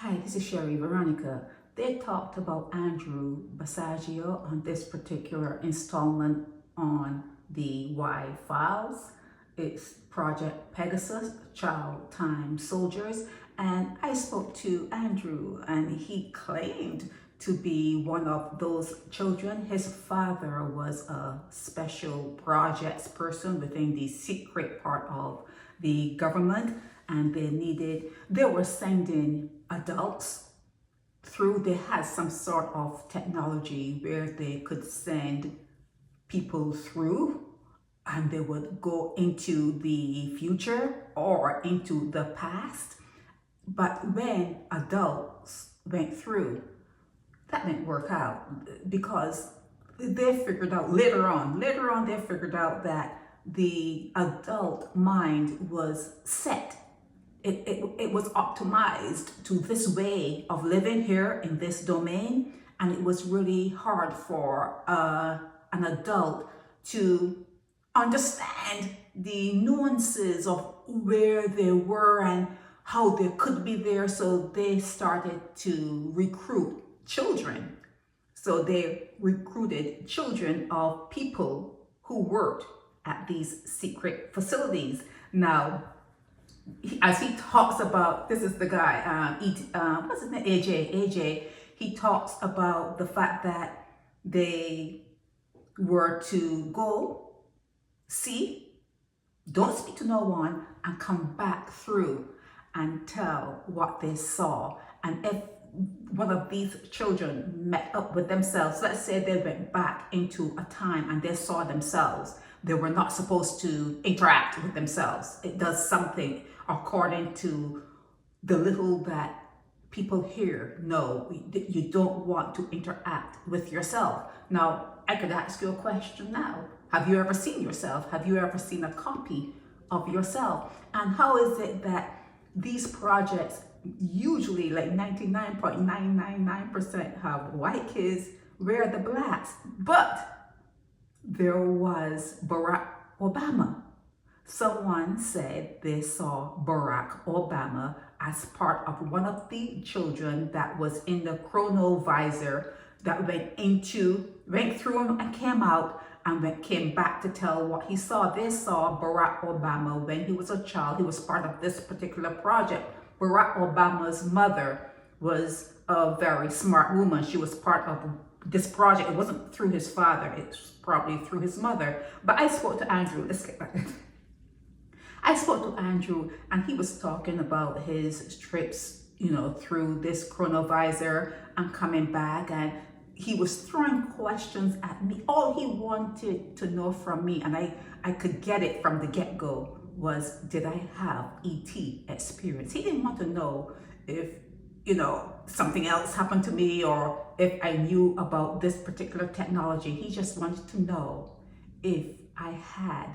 Hi, this is Sherry Veronica. They talked about Andrew Basiago on this particular installment on the Y Files. It's Project Pegasus, Child Time Soldiers. And I spoke to Andrew, and he claimed to be one of those children. His father was a special projects person within the secret part of the government, and they were sending adults through. They had some sort of technology where they could send people through, and they would go into the future or into the past. But when adults went through, that didn't work out, because they figured out later on they figured out that the adult mind was set. It was optimized to this way of living here in this domain, and it was really hard for an adult to understand the nuances of where they were and how they could be there. So they started to recruit children. So they recruited children of people who worked at these secret facilities. Now, as he talks about, this is the guy, what's his name, AJ, he talks about the fact that they were to go, see, don't speak to no one, and come back through and tell what they saw. And if one of these children met up with themselves, let's say they went back into a time and they saw themselves, they were not supposed to interact with themselves. It does something according to the little that people here know. You don't want to interact with yourself. Now, I could ask you a question now. Have you ever seen yourself? Have you ever seen a copy of yourself? And how is it that these projects, usually like 99.999% have white kids, where the blacks? But there was Barack Obama. Someone said they saw Barack Obama as part of one of the children that was in the Chronovisor that went through and came out, and came back to tell what he saw. They saw Barack Obama when he was a child. He was part of this particular project. Barack Obama's mother was a very smart woman. She was part of this project. It wasn't through his father. It was probably through his mother. But I spoke to Andrew. Let's get back. I spoke to Andrew, and he was talking about his trips, through this Chronovisor and coming back, and he was throwing questions at me. All he wanted to know from me, and I could get it from the get-go, was, did I have ET experience? He didn't want to know if, something else happened to me, or if I knew about this particular technology. He just wanted to know if I had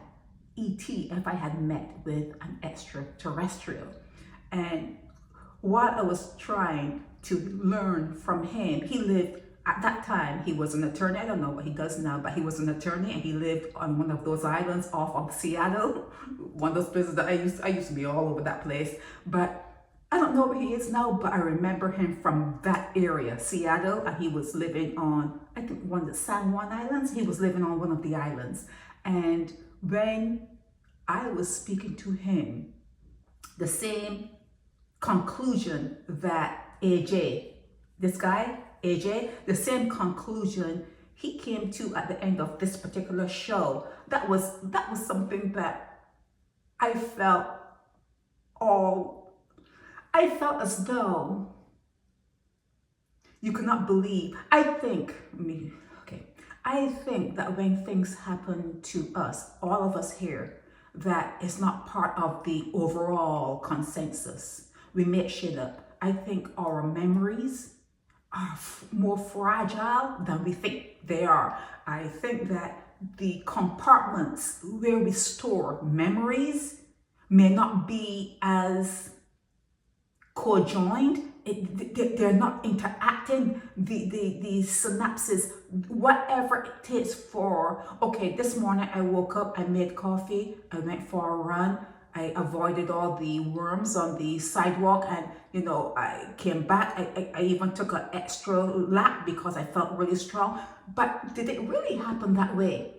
ET, if I had met with an extraterrestrial. And while I was trying to learn from him, he lived, at that time, he was an attorney. I don't know what he does now, but he was an attorney, and he lived on one of those islands off of Seattle, one of those places that I used to be all over that place. But I don't know where he is now, but I remember him from that area, Seattle, and he was living on, I think, one of the San Juan Islands. He was living on one of the islands. And when I was speaking to him, the same conclusion that this guy, AJ, the same conclusion he came to at the end of this particular show. That was something that I felt as though you could not believe. I think that when things happen to us, all of us here, that is not part of the overall consensus. We make shit up. I think our memories are more fragile than we think they are. I think that the compartments where we store memories may not be as co-joined. They're not interacting. The synapses, whatever it takes for, okay, this morning I woke up, I made coffee, I went for a run, I avoided all the worms on the sidewalk, and I came back. I even took an extra lap because I felt really strong. But did it really happen that way?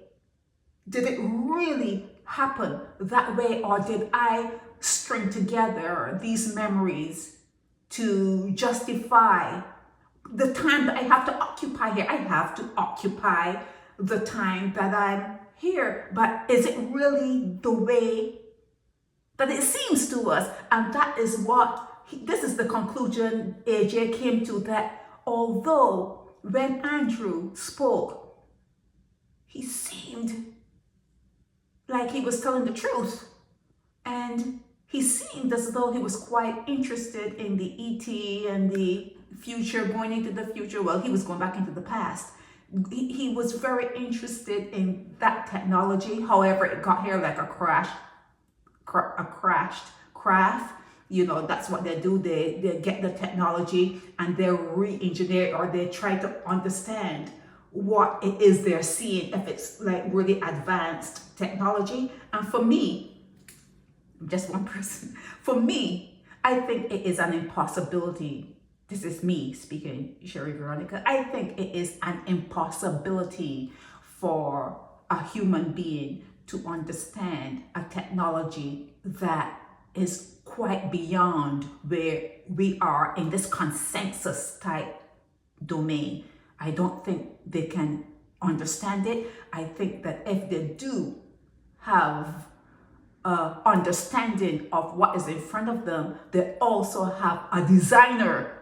Did it really happen that way, or did I string together these memories to justify the time that I have to occupy here? I have to occupy the time that I'm here, but is it really the way that it seems to us? And that is this is the conclusion AJ came to, that although when Andrew spoke, he seemed like he was telling the truth, and he seemed as though he was quite interested in the ET and the future, going into the future. Well, he was going back into the past. He was very interested in that technology. However, it got here like a crashed craft. That's what they do. They get the technology and they re-engineer it, or they try to understand what it is they're seeing, if it's like really advanced technology. And for me, I'm just one person. For me, I think it is an impossibility. This is me speaking, Sherry Veronica. I think it is an impossibility for a human being to understand a technology that is quite beyond where we are in this consensus type domain. I don't think they can understand it. I think that if they do have understanding of what is in front of them, they also have a designer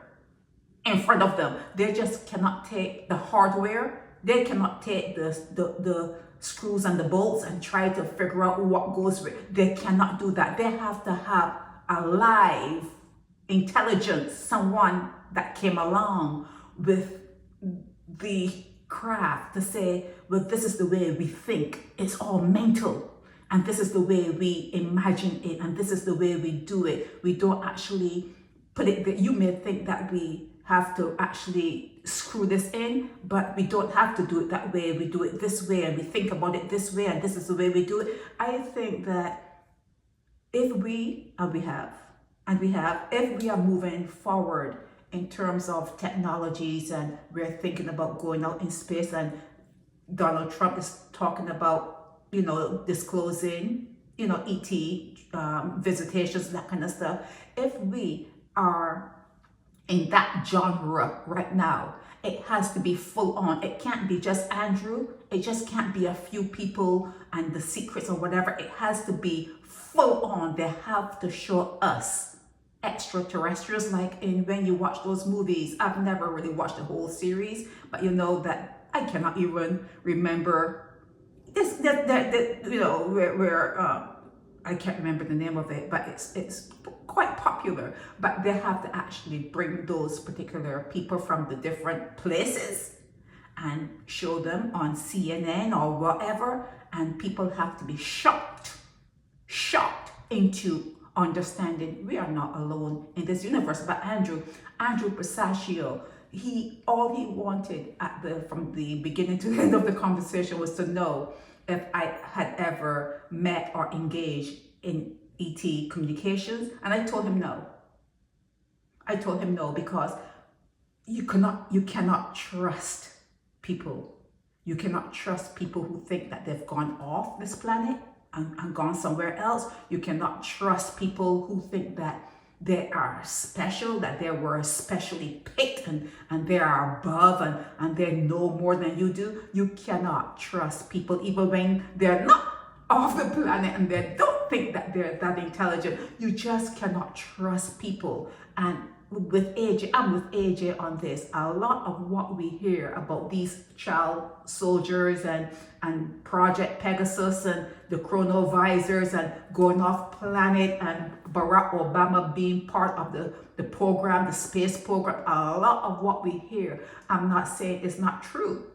in front of them. They just cannot take the hardware. They cannot take the screws and the bolts and try to figure out what goes with. They cannot do that. They have to have a live intelligence, someone that came along with the craft to say, well, this is the way we think. It's all mental. And this is the way we imagine it. And this is the way we do it. We don't actually put it, you may think that we have to actually screw this in, but we don't have to do it that way. We do it this way, and we think about it this way, and this is the way we do it. I think that if we are moving forward in terms of technologies, and we're thinking about going out in space, and Donald Trump is talking about, disclosing, ET visitations, that kind of stuff. If we are in that genre right now, it has to be full on. It can't be just Andrew. It just can't be a few people and the secrets or whatever. It has to be full on. They have to show us extraterrestrials, like when you watch those movies. I've never really watched the whole series, but that I cannot even remember this. Where I can't remember the name of it, but it's quite popular. But they have to actually bring those particular people from the different places and show them on CNN or whatever, and people have to be shocked into understanding we are not alone in this universe. But Andrew Basiago, all he wanted from the beginning to the end of the conversation was to know if I had ever met or engaged in ET communications, and I told him no. Because you cannot trust people. You cannot trust people who think that they've gone off this planet and gone somewhere else. You cannot trust people who think that they are special, that they were specially picked and they are above and they know more than you do. You cannot trust people even when they're not off the planet and they don't think that they're that intelligent. You just cannot trust people. And with AJ, I'm with AJ on this. A lot of what we hear about these child soldiers and Project Pegasus and the Chronovisors and going off planet and Barack Obama being part of the program, the space program, a lot of what we hear, I'm not saying it's not true,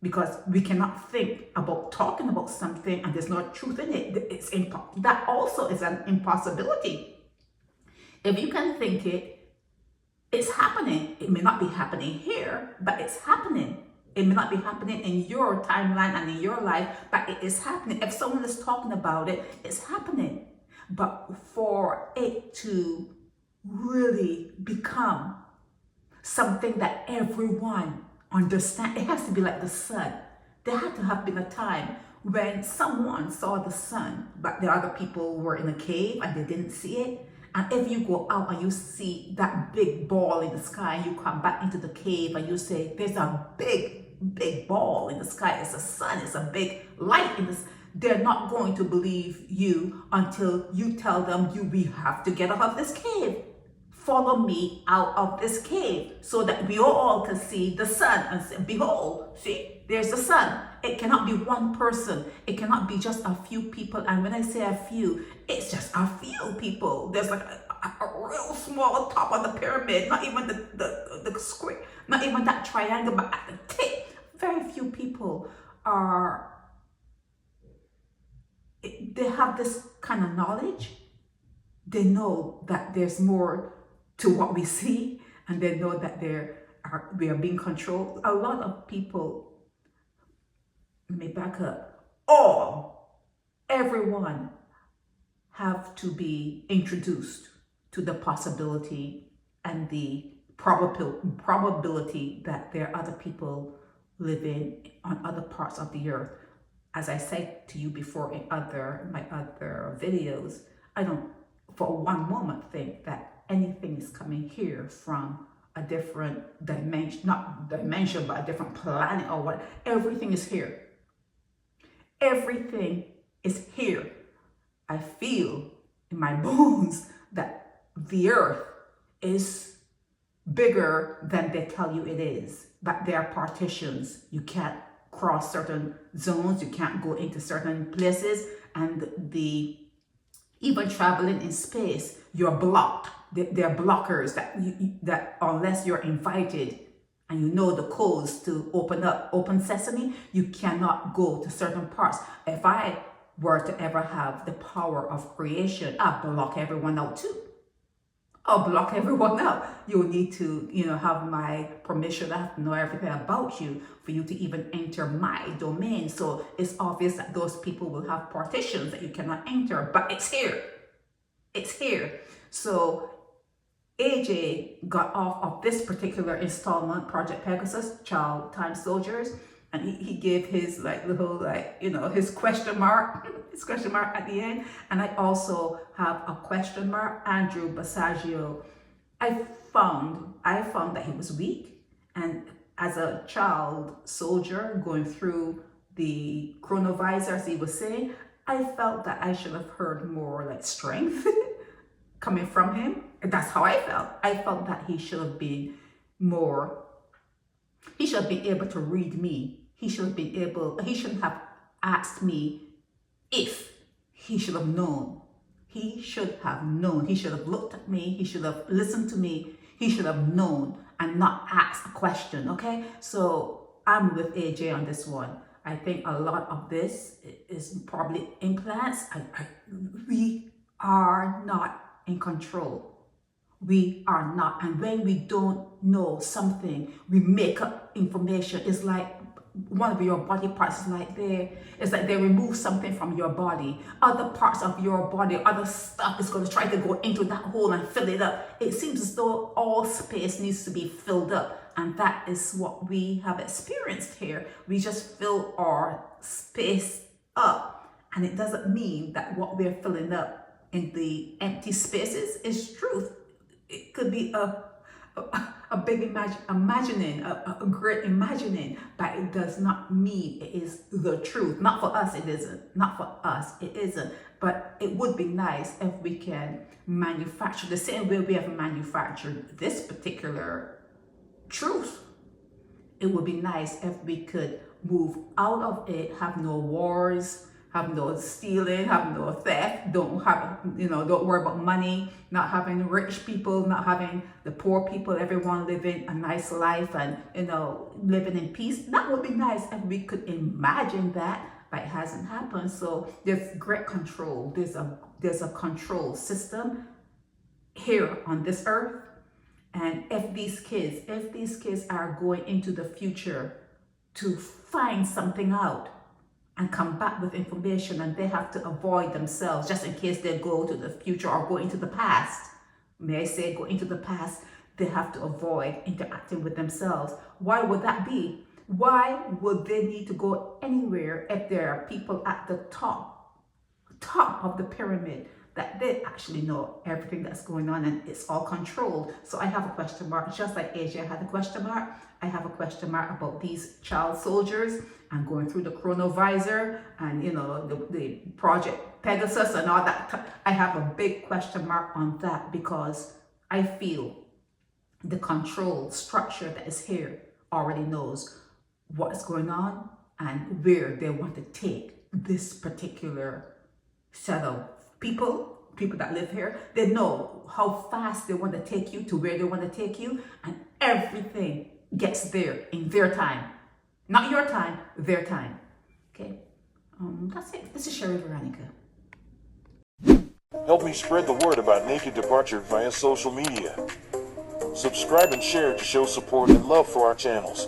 because we cannot think about talking about something and there's no truth in it. That also is an impossibility. If you can think it, it's happening. It may not be happening here, but it's happening. It may not be happening in your timeline and in your life, but it is happening. If someone is talking about it, it's happening. But for it to really become something that everyone understands, it has to be like the sun. There had to have been a time when someone saw the sun, but the other people were in a cave and they didn't see it. And if you go out and you see that big ball in the sky, and you come back into the cave and you say, there's a big ball in the sky, it's a sun, it's a big light in the sky. They're not going to believe you until you tell them, we have to get out of this cave. Follow me out of this cave so that we all can see the sun and say, behold, see, there's the sun. It cannot be one person. It cannot be just a few people. And when I say a few, it's just a few people. There's like a real small top of the pyramid, not even the square, not even that triangle, but at the tip. Very few people they have this kind of knowledge. They know that there's more to what we see, and they know that we are being controlled. A lot of people, let me back up, everyone have to be introduced to the possibility and the probability that there are other people living on other parts of the earth. As I said to you before in my other videos, I don't for one moment think that anything is coming here from a different dimension, not dimension, but a different planet or what. Everything is here. Everything is here. I feel in my bones that the earth is bigger than they tell you it is. But there are partitions. You can't cross certain zones. You can't go into certain places. And even traveling in space, you're blocked. There are blockers that unless you're invited and you know the codes to open sesame, you cannot go to certain parts. If I were to ever have the power of creation, I'd block everyone out too. I'll block everyone out. You'll need to, have my permission. I have to know everything about you for you to even enter my domain. So it's obvious that those people will have partitions that you cannot enter, but it's here. It's here. So AJ got off of this particular installment, Project Pegasus, Child Time Soldiers, and he gave his his question mark, at the end. And I also have a question mark, Andrew Basiago. I found that he was weak, and as a child soldier going through the Chronovisors, he was saying, I felt that I should have heard more like strength coming from him. That's how I felt. I felt that he should have been able to read me. He shouldn't have asked me if he should have known. He should have known. He should have looked at me. He should have listened to me. He should have known and not asked a question, okay? So I'm with AJ on this one. I think a lot of this is probably implants. We are not in control. We are not. And when we don't know something, we make up information. It's like one of your body parts it's like they remove something from your body. Other parts of your body, other stuff is going to try to go into that hole and fill it up. It seems as though all space needs to be filled up. And that is what we have experienced here. We just fill our space up. And it doesn't mean that what we're filling up in the empty spaces is truth. It could be a big imagining, a great imagining, but it does not mean it is the truth. Not for us, it isn't. Not for us, it isn't. But it would be nice if we can manufacture the same way we have manufactured this particular truth. It would be nice if we could move out of it, have no wars, have no stealing, have no theft, don't worry about money, not having rich people, not having the poor people, everyone living a nice life and, living in peace. That would be nice if we could imagine that, but it hasn't happened. So there's great control. There's a control system here on this earth. And if these kids are going into the future to find something out, and come back with information, and they have to avoid themselves just in case they go to the future or go into the past. May I say go into the past? They have to avoid interacting with themselves. Why would that be? Why would they need to go anywhere if there are people at the top of the pyramid that they actually know everything that's going on and it's all controlled? So I have a question mark, just like Asia had a question mark. I have a question mark about these child soldiers and going through the Chronovisor and, you know, the project Pegasus and all that. I have a big question mark on that because I feel the control structure that is here already knows what's going on and where they want to take this particular set of people that live here. They know how fast they want to take you to where they want to take you, and everything gets there in their time. Not your time, their time. Okay, that's it. This is Sherry Veronica. Help me spread the word about Naked Departure via social media. Subscribe and share to show support and love for our channels.